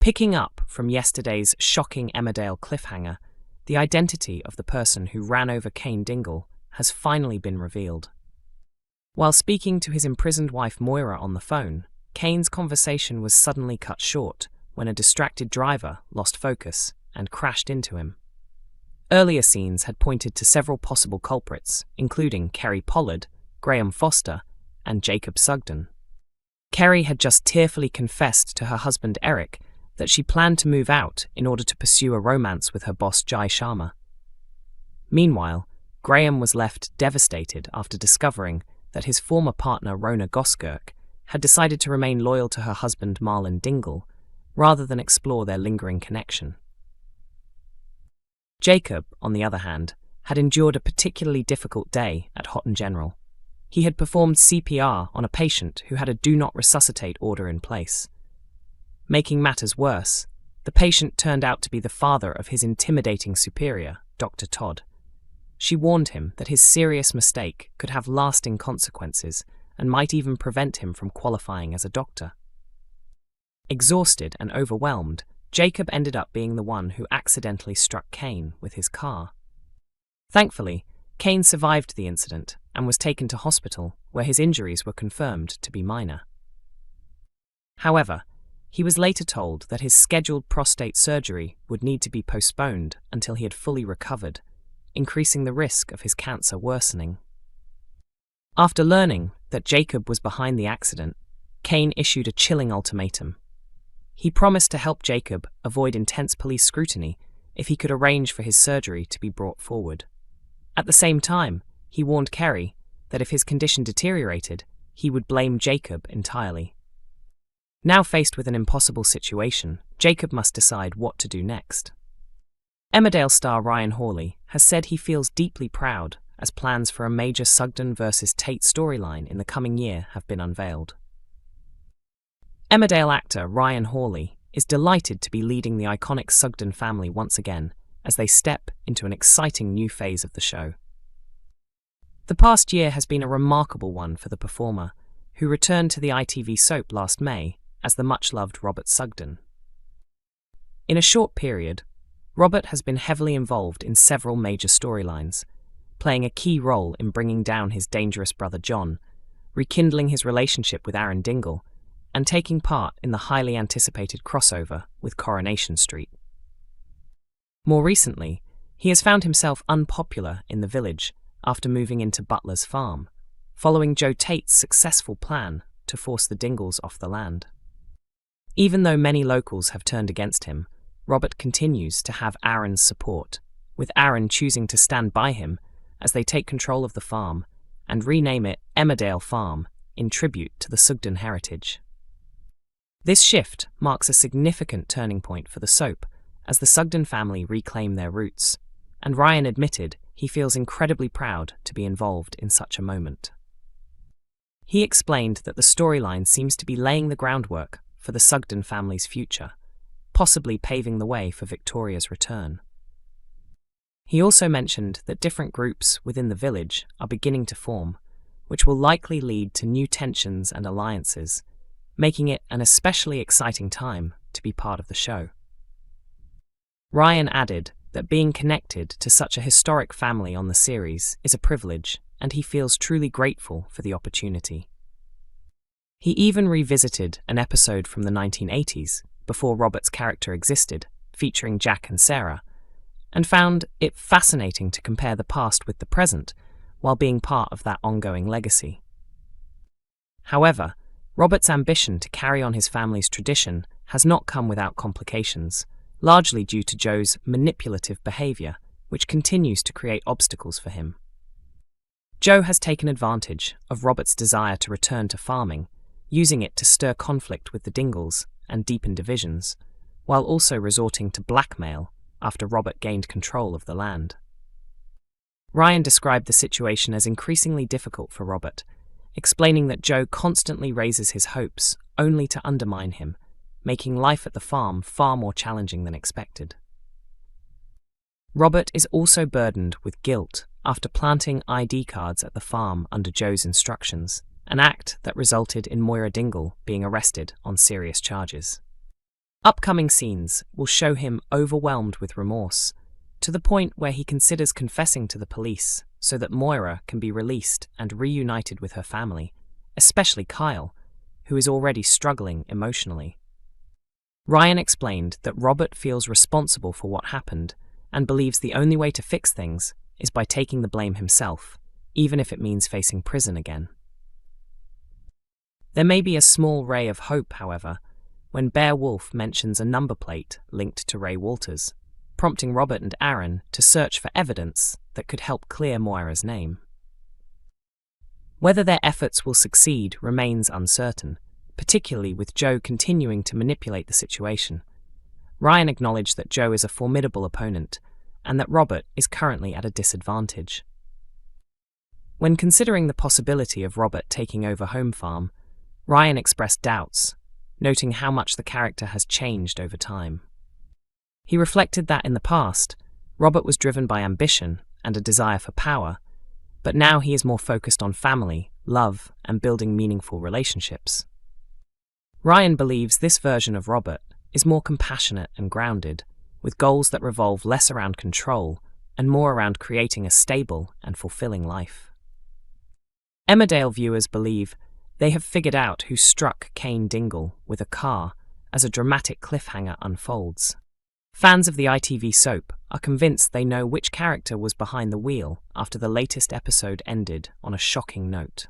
Picking up from yesterday's shocking Emmerdale cliffhanger, the identity of the person who ran over Cain Dingle has finally been revealed. While speaking to his imprisoned wife Moira on the phone, Cain's conversation was suddenly cut short when a distracted driver lost focus and crashed into him. Earlier scenes had pointed to several possible culprits, including Kerry Pollard, Graham Foster, and Jacob Sugden. Kerry had just tearfully confessed to her husband Eric that she planned to move out in order to pursue a romance with her boss Jai Sharma. Meanwhile, Graham was left devastated after discovering that his former partner Rona Goskirk had decided to remain loyal to her husband Marlon Dingle rather than explore their lingering connection. Jacob, on the other hand, had endured a particularly difficult day at Houghton General. He had performed CPR on a patient who had a do not resuscitate order in place. Making matters worse, the patient turned out to be the father of his intimidating superior, Dr. Todd. She warned him that his serious mistake could have lasting consequences and might even prevent him from qualifying as a doctor. Exhausted and overwhelmed, Jacob ended up being the one who accidentally struck Cain with his car. Thankfully, Cain survived the incident and was taken to hospital, where his injuries were confirmed to be minor. However, he was later told that his scheduled prostate surgery would need to be postponed until he had fully recovered, increasing the risk of his cancer worsening. After learning that Jacob was behind the accident, Cain issued a chilling ultimatum. He promised to help Jacob avoid intense police scrutiny if he could arrange for his surgery to be brought forward. At the same time, he warned Kerry that if his condition deteriorated, he would blame Jacob entirely. Now faced with an impossible situation, Jacob must decide what to do next. Emmerdale star Ryan Hawley has said he feels deeply proud as plans for a major Sugden versus Tate storyline in the coming year have been unveiled. Emmerdale actor Ryan Hawley is delighted to be leading the iconic Sugden family once again as they step into an exciting new phase of the show. The past year has been a remarkable one for the performer, who returned to the ITV soap last May as the much-loved Robert Sugden. In a short period, Robert has been heavily involved in several major storylines, playing a key role in bringing down his dangerous brother John, rekindling his relationship with Aaron Dingle, and taking part in the highly anticipated crossover with Coronation Street. More recently, he has found himself unpopular in the village after moving into Butler's farm, following Joe Tate's successful plan to force the Dingles off the land. Even though many locals have turned against him, Robert continues to have Aaron's support, with Aaron choosing to stand by him as they take control of the farm and rename it Emmerdale Farm in tribute to the Sugden heritage. This shift marks a significant turning point for the soap as the Sugden family reclaim their roots, and Ryan admitted he feels incredibly proud to be involved in such a moment. He explained that the storyline seems to be laying the groundwork for the Sugden family's future, possibly paving the way for Victoria's return. He also mentioned that different groups within the village are beginning to form, which will likely lead to new tensions and alliances, making it an especially exciting time to be part of the show. Ryan added that being connected to such a historic family on the series is a privilege, and he feels truly grateful for the opportunity. He even revisited an episode from the 1980s, before Robert's character existed, featuring Jack and Sarah, and found it fascinating to compare the past with the present while being part of that ongoing legacy. However, Robert's ambition to carry on his family's tradition has not come without complications, largely due to Joe's manipulative behavior, which continues to create obstacles for him. Joe has taken advantage of Robert's desire to return to farming, using it to stir conflict with the Dingles and deepen divisions, while also resorting to blackmail after Robert gained control of the land. Ryan described the situation as increasingly difficult for Robert, explaining that Joe constantly raises his hopes only to undermine him, making life at the farm far more challenging than expected. Robert is also burdened with guilt after planting ID cards at the farm under Joe's instructions, an act that resulted in Moira Dingle being arrested on serious charges. Upcoming scenes will show him overwhelmed with remorse, to the point where he considers confessing to the police so that Moira can be released and reunited with her family, especially Kyle, who is already struggling emotionally. Ryan explained that Robert feels responsible for what happened and believes the only way to fix things is by taking the blame himself, even if it means facing prison again. There may be a small ray of hope, however, when Bear Wolf mentions a number plate linked to Ray Walters, prompting Robert and Aaron to search for evidence that could help clear Moira's name. Whether their efforts will succeed remains uncertain, particularly with Joe continuing to manipulate the situation. Ryan acknowledged that Joe is a formidable opponent and that Robert is currently at a disadvantage. When considering the possibility of Robert taking over Home Farm, Ryan expressed doubts, noting how much the character has changed over time. He reflected that in the past, Robert was driven by ambition and a desire for power, but now he is more focused on family, love, and building meaningful relationships. Ryan believes this version of Robert is more compassionate and grounded, with goals that revolve less around control and more around creating a stable and fulfilling life. Emmerdale viewers believe they have figured out who struck Cain Dingle with a car as a dramatic cliffhanger unfolds. Fans of the ITV soap are convinced they know which character was behind the wheel after the latest episode ended on a shocking note.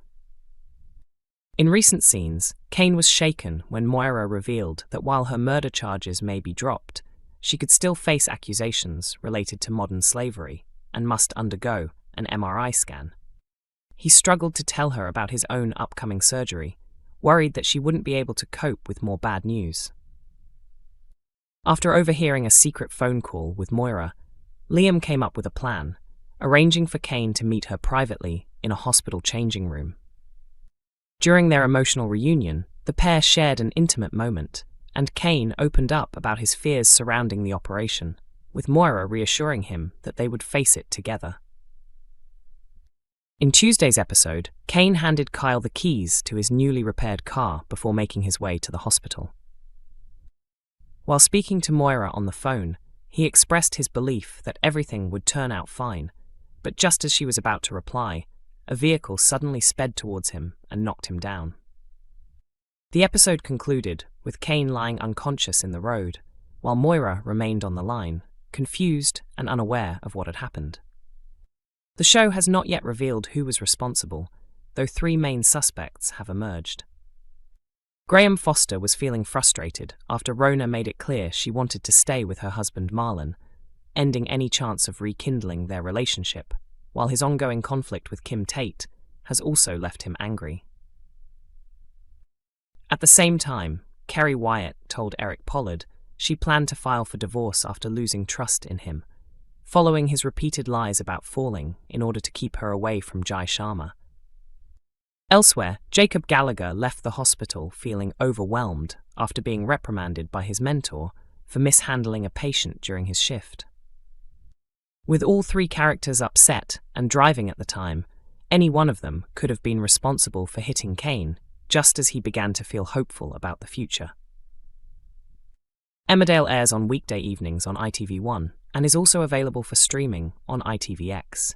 In recent scenes, Cain was shaken when Moira revealed that while her murder charges may be dropped, she could still face accusations related to modern slavery and must undergo an MRI scan. He struggled to tell her about his own upcoming surgery, worried that she wouldn't be able to cope with more bad news. After overhearing a secret phone call with Moira, Liam came up with a plan, arranging for Cain to meet her privately in a hospital changing room. During their emotional reunion, the pair shared an intimate moment, and Cain opened up about his fears surrounding the operation, with Moira reassuring him that they would face it together. In Tuesday's episode, Cain handed Kyle the keys to his newly repaired car before making his way to the hospital. While speaking to Moira on the phone, he expressed his belief that everything would turn out fine, but just as she was about to reply, a vehicle suddenly sped towards him and knocked him down. The episode concluded with Cain lying unconscious in the road, while Moira remained on the line, confused and unaware of what had happened. The show has not yet revealed who was responsible, though 3 main suspects have emerged. Graham Foster was feeling frustrated after Rona made it clear she wanted to stay with her husband Marlon, ending any chance of rekindling their relationship, while his ongoing conflict with Kim Tate has also left him angry. At the same time, Kerry Wyatt told Eric Pollard she planned to file for divorce after losing trust in him, following his repeated lies about falling in order to keep her away from Jai Sharma. Elsewhere, Jacob Gallagher left the hospital feeling overwhelmed after being reprimanded by his mentor for mishandling a patient during his shift. With all 3 characters upset and driving at the time, any one of them could have been responsible for hitting Cain just as he began to feel hopeful about the future. Emmerdale airs on weekday evenings on ITV1 and is also available for streaming on ITVX.